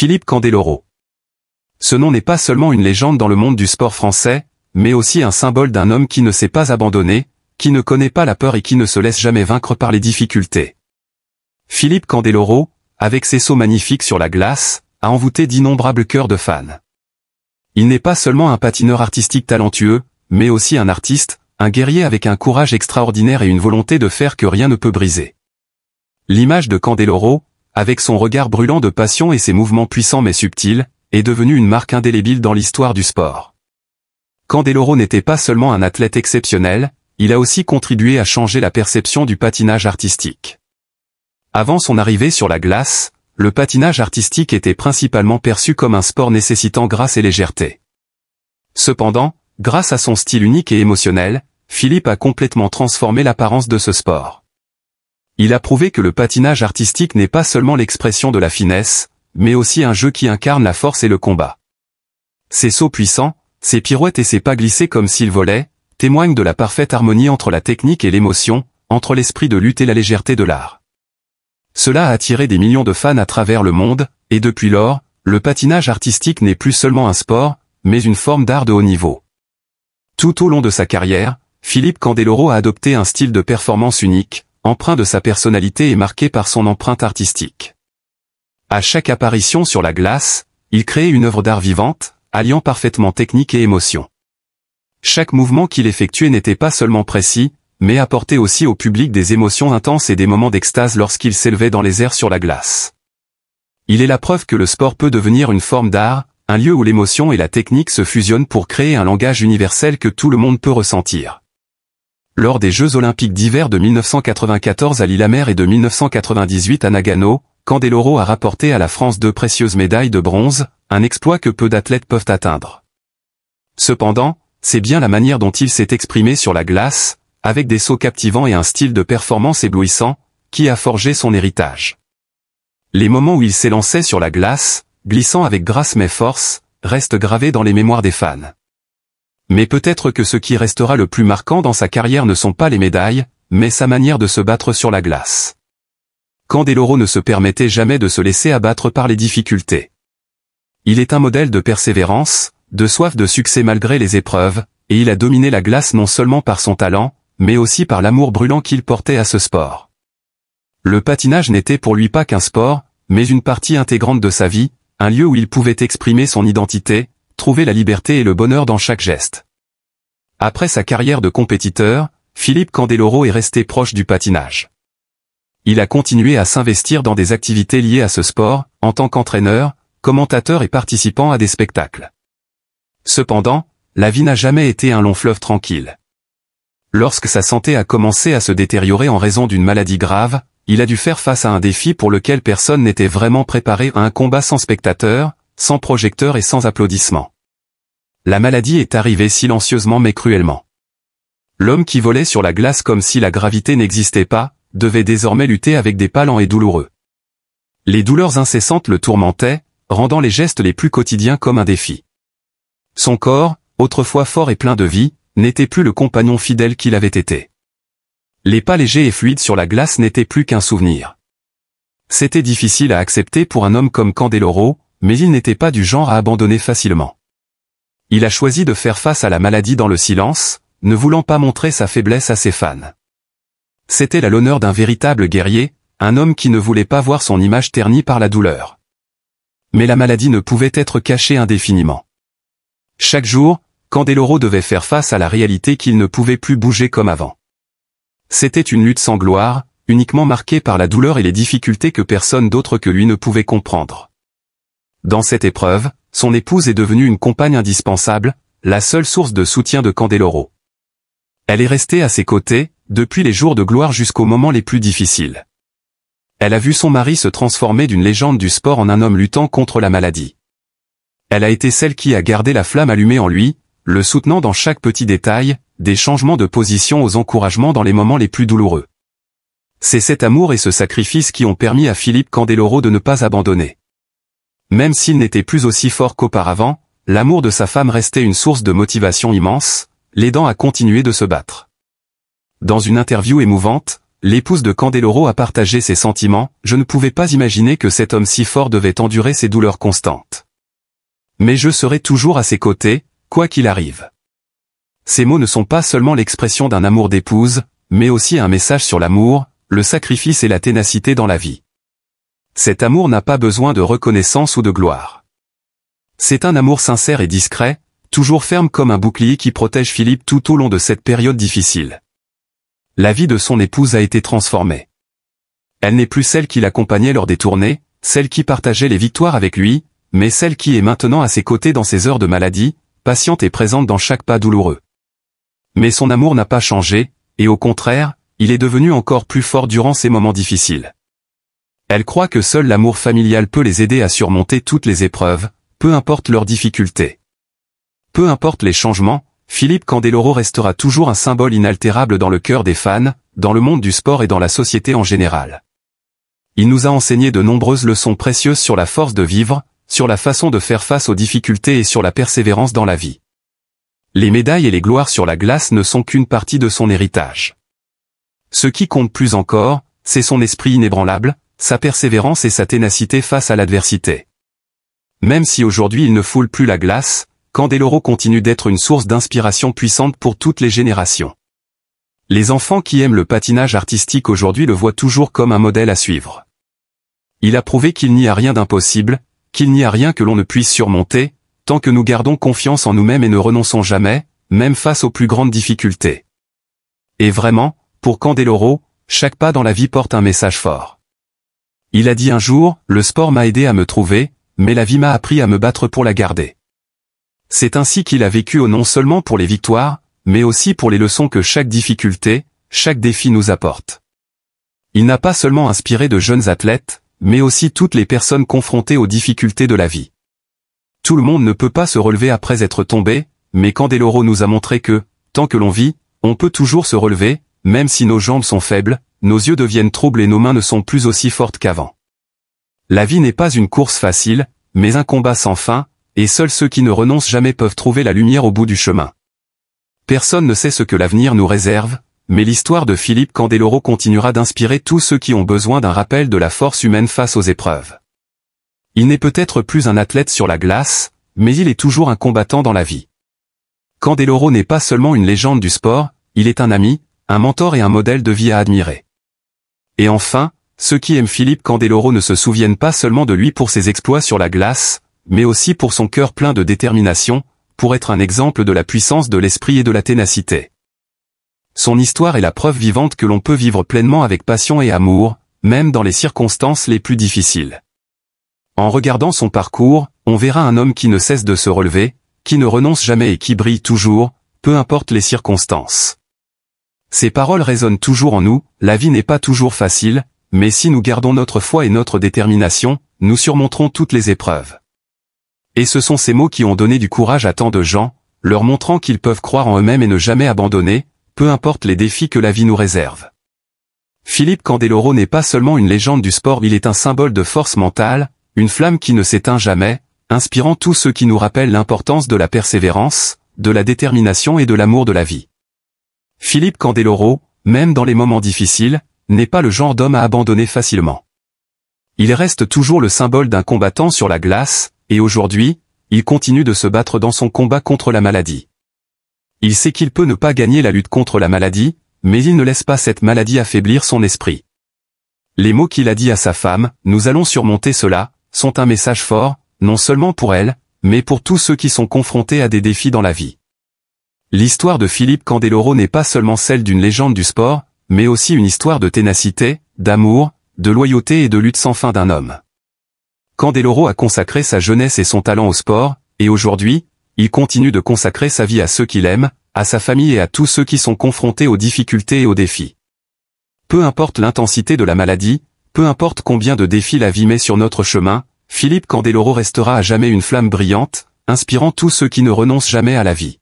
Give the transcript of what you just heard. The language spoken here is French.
Philippe Candeloro. Ce nom n'est pas seulement une légende dans le monde du sport français, mais aussi un symbole d'un homme qui ne s'est pas abandonné, qui ne connaît pas la peur et qui ne se laisse jamais vaincre par les difficultés. Philippe Candeloro, avec ses sauts magnifiques sur la glace, a envoûté d'innombrables cœurs de fans. Il n'est pas seulement un patineur artistique talentueux, mais aussi un artiste, un guerrier avec un courage extraordinaire et une volonté de faire que rien ne peut briser. L'image de Candeloro, avec son regard brûlant de passion et ses mouvements puissants mais subtils, est devenue une marque indélébile dans l'histoire du sport. Candeloro n'était pas seulement un athlète exceptionnel, il a aussi contribué à changer la perception du patinage artistique. Avant son arrivée sur la glace, le patinage artistique était principalement perçu comme un sport nécessitant grâce et légèreté. Cependant, grâce à son style unique et émotionnel, Philippe a complètement transformé l'apparence de ce sport. Il a prouvé que le patinage artistique n'est pas seulement l'expression de la finesse, mais aussi un jeu qui incarne la force et le combat. Ses sauts puissants, ses pirouettes et ses pas glissés comme s'il volait, témoignent de la parfaite harmonie entre la technique et l'émotion, entre l'esprit de lutte et la légèreté de l'art. Cela a attiré des millions de fans à travers le monde, et depuis lors, le patinage artistique n'est plus seulement un sport, mais une forme d'art de haut niveau. Tout au long de sa carrière, Philippe Candeloro a adopté un style de performance unique, empreint de sa personnalité et marqué par son empreinte artistique. À chaque apparition sur la glace, il créait une œuvre d'art vivante, alliant parfaitement technique et émotion. Chaque mouvement qu'il effectuait n'était pas seulement précis, mais apportait aussi au public des émotions intenses et des moments d'extase lorsqu'il s'élevait dans les airs sur la glace. Il est la preuve que le sport peut devenir une forme d'art, un lieu où l'émotion et la technique se fusionnent pour créer un langage universel que tout le monde peut ressentir. Lors des Jeux Olympiques d'hiver de 1994 à Lillehammer et de 1998 à Nagano, Candeloro a rapporté à la France 2 précieuses médailles de bronze, un exploit que peu d'athlètes peuvent atteindre. Cependant, c'est bien la manière dont il s'est exprimé sur la glace, avec des sauts captivants et un style de performance éblouissant, qui a forgé son héritage. Les moments où il s'élançait sur la glace, glissant avec grâce mais force, restent gravés dans les mémoires des fans. Mais peut-être que ce qui restera le plus marquant dans sa carrière ne sont pas les médailles, mais sa manière de se battre sur la glace. Candeloro ne se permettait jamais de se laisser abattre par les difficultés. Il est un modèle de persévérance, de soif de succès malgré les épreuves, et il a dominé la glace non seulement par son talent, mais aussi par l'amour brûlant qu'il portait à ce sport. Le patinage n'était pour lui pas qu'un sport, mais une partie intégrante de sa vie, un lieu où il pouvait exprimer son identité, trouver la liberté et le bonheur dans chaque geste. Après sa carrière de compétiteur, Philippe Candeloro est resté proche du patinage. Il a continué à s'investir dans des activités liées à ce sport, en tant qu'entraîneur, commentateur et participant à des spectacles. Cependant, la vie n'a jamais été un long fleuve tranquille. Lorsque sa santé a commencé à se détériorer en raison d'une maladie grave, il a dû faire face à un défi pour lequel personne n'était vraiment préparé, à un combat sans spectateurs, sans projecteurs et sans applaudissements. La maladie est arrivée silencieusement mais cruellement. L'homme qui volait sur la glace comme si la gravité n'existait pas, devait désormais lutter avec des pas lents et douloureux. Les douleurs incessantes le tourmentaient, rendant les gestes les plus quotidiens comme un défi. Son corps, autrefois fort et plein de vie, n'était plus le compagnon fidèle qu'il avait été. Les pas légers et fluides sur la glace n'étaient plus qu'un souvenir. C'était difficile à accepter pour un homme comme Candeloro, mais il n'était pas du genre à abandonner facilement. Il a choisi de faire face à la maladie dans le silence, ne voulant pas montrer sa faiblesse à ses fans. C'était l'honneur d'un véritable guerrier, un homme qui ne voulait pas voir son image ternie par la douleur. Mais la maladie ne pouvait être cachée indéfiniment. Chaque jour, Candeloro devait faire face à la réalité qu'il ne pouvait plus bouger comme avant. C'était une lutte sans gloire, uniquement marquée par la douleur et les difficultés que personne d'autre que lui ne pouvait comprendre. Dans cette épreuve, son épouse est devenue une compagne indispensable, la seule source de soutien de Candeloro. Elle est restée à ses côtés, depuis les jours de gloire jusqu'aux moments les plus difficiles. Elle a vu son mari se transformer d'une légende du sport en un homme luttant contre la maladie. Elle a été celle qui a gardé la flamme allumée en lui, le soutenant dans chaque petit détail, des changements de position aux encouragements dans les moments les plus douloureux. C'est cet amour et ce sacrifice qui ont permis à Philippe Candeloro de ne pas abandonner. Même s'il n'était plus aussi fort qu'auparavant, l'amour de sa femme restait une source de motivation immense, l'aidant à continuer de se battre. Dans une interview émouvante, l'épouse de Candeloro a partagé ses sentiments, je ne pouvais pas imaginer que cet homme si fort devait endurer ces douleurs constantes. Mais je serai toujours à ses côtés, quoi qu'il arrive. Ces mots ne sont pas seulement l'expression d'un amour d'épouse, mais aussi un message sur l'amour, le sacrifice et la ténacité dans la vie. Cet amour n'a pas besoin de reconnaissance ou de gloire. C'est un amour sincère et discret, toujours ferme comme un bouclier qui protège Philippe tout au long de cette période difficile. La vie de son épouse a été transformée. Elle n'est plus celle qui l'accompagnait lors des tournées, celle qui partageait les victoires avec lui, mais celle qui est maintenant à ses côtés dans ses heures de maladie, patiente et présente dans chaque pas douloureux. Mais son amour n'a pas changé, et au contraire, il est devenu encore plus fort durant ces moments difficiles. Elle croit que seul l'amour familial peut les aider à surmonter toutes les épreuves, peu importe leurs difficultés. Peu importe les changements, Philippe Candeloro restera toujours un symbole inaltérable dans le cœur des fans, dans le monde du sport et dans la société en général. Il nous a enseigné de nombreuses leçons précieuses sur la force de vivre, sur la façon de faire face aux difficultés et sur la persévérance dans la vie. Les médailles et les gloires sur la glace ne sont qu'une partie de son héritage. Ce qui compte plus encore, c'est son esprit inébranlable, sa persévérance et sa ténacité face à l'adversité. Même si aujourd'hui il ne foule plus la glace, Candeloro continue d'être une source d'inspiration puissante pour toutes les générations. Les enfants qui aiment le patinage artistique aujourd'hui le voient toujours comme un modèle à suivre. Il a prouvé qu'il n'y a rien d'impossible, qu'il n'y a rien que l'on ne puisse surmonter, tant que nous gardons confiance en nous-mêmes et ne renonçons jamais, même face aux plus grandes difficultés. Et vraiment, pour Candeloro, chaque pas dans la vie porte un message fort. Il a dit un jour, le sport m'a aidé à me trouver, mais la vie m'a appris à me battre pour la garder. C'est ainsi qu'il a vécu non seulement pour les victoires, mais aussi pour les leçons que chaque difficulté, chaque défi nous apporte. Il n'a pas seulement inspiré de jeunes athlètes, mais aussi toutes les personnes confrontées aux difficultés de la vie. Tout le monde ne peut pas se relever après être tombé, mais Candeloro nous a montré que, tant que l'on vit, on peut toujours se relever, même si nos jambes sont faibles, nos yeux deviennent troubles et nos mains ne sont plus aussi fortes qu'avant. La vie n'est pas une course facile, mais un combat sans fin, et seuls ceux qui ne renoncent jamais peuvent trouver la lumière au bout du chemin. Personne ne sait ce que l'avenir nous réserve, mais l'histoire de Philippe Candeloro continuera d'inspirer tous ceux qui ont besoin d'un rappel de la force humaine face aux épreuves. Il n'est peut-être plus un athlète sur la glace, mais il est toujours un combattant dans la vie. Candeloro n'est pas seulement une légende du sport, il est un ami, un mentor et un modèle de vie à admirer. Et enfin, ceux qui aiment Philippe Candeloro ne se souviennent pas seulement de lui pour ses exploits sur la glace, mais aussi pour son cœur plein de détermination, pour être un exemple de la puissance de l'esprit et de la ténacité. Son histoire est la preuve vivante que l'on peut vivre pleinement avec passion et amour, même dans les circonstances les plus difficiles. En regardant son parcours, on verra un homme qui ne cesse de se relever, qui ne renonce jamais et qui brille toujours, peu importe les circonstances. Ces paroles résonnent toujours en nous, la vie n'est pas toujours facile, mais si nous gardons notre foi et notre détermination, nous surmonterons toutes les épreuves. Et ce sont ces mots qui ont donné du courage à tant de gens, leur montrant qu'ils peuvent croire en eux-mêmes et ne jamais abandonner, peu importe les défis que la vie nous réserve. Philippe Candeloro n'est pas seulement une légende du sport, il est un symbole de force mentale, une flamme qui ne s'éteint jamais, inspirant tous ceux qui nous rappellent l'importance de la persévérance, de la détermination et de l'amour de la vie. Philippe Candeloro, même dans les moments difficiles, n'est pas le genre d'homme à abandonner facilement. Il reste toujours le symbole d'un combattant sur la glace, et aujourd'hui, il continue de se battre dans son combat contre la maladie. Il sait qu'il peut ne pas gagner la lutte contre la maladie, mais il ne laisse pas cette maladie affaiblir son esprit. Les mots qu'il a dit à sa femme, « Nous allons surmonter cela », sont un message fort, non seulement pour elle, mais pour tous ceux qui sont confrontés à des défis dans la vie. L'histoire de Philippe Candeloro n'est pas seulement celle d'une légende du sport, mais aussi une histoire de ténacité, d'amour, de loyauté et de lutte sans fin d'un homme. Candeloro a consacré sa jeunesse et son talent au sport, et aujourd'hui, il continue de consacrer sa vie à ceux qu'il aime, à sa famille et à tous ceux qui sont confrontés aux difficultés et aux défis. Peu importe l'intensité de la maladie, peu importe combien de défis la vie met sur notre chemin, Philippe Candeloro restera à jamais une flamme brillante, inspirant tous ceux qui ne renoncent jamais à la vie.